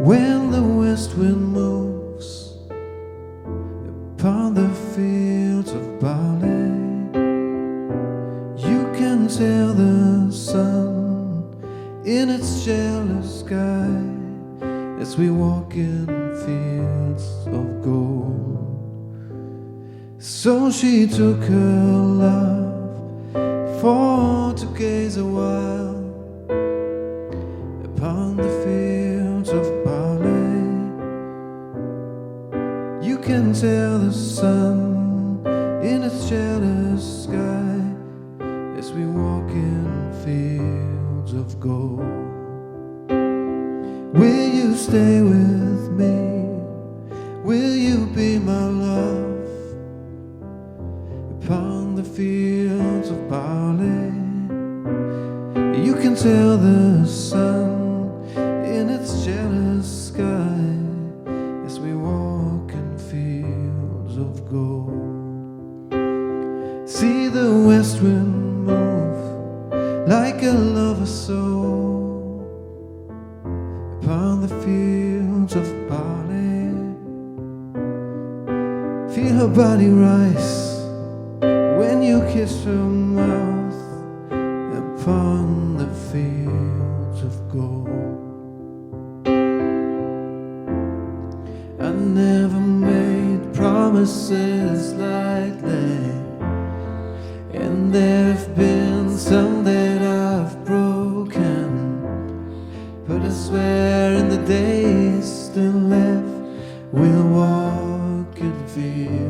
When the west wind moves upon the fields of barley, you can tell the sun in its jealous sky as we walk in fields of gold. So she took her love for to gaze a while upon the fields of barley. You can tell the sun in its jealous sky as we walk in fields of gold. Will you stay with me? Will you be my love upon the fields of barley? You can tell the sun in its jealous sky as we walk in fields of gold. See the west wind move like a lover's soul upon the fields of barley. Feel her body rise when you kiss her mouth upon the fields of gold. I never made promises lightly, and there've been some that I've broken, but I swear in the days still left we'll walk in fields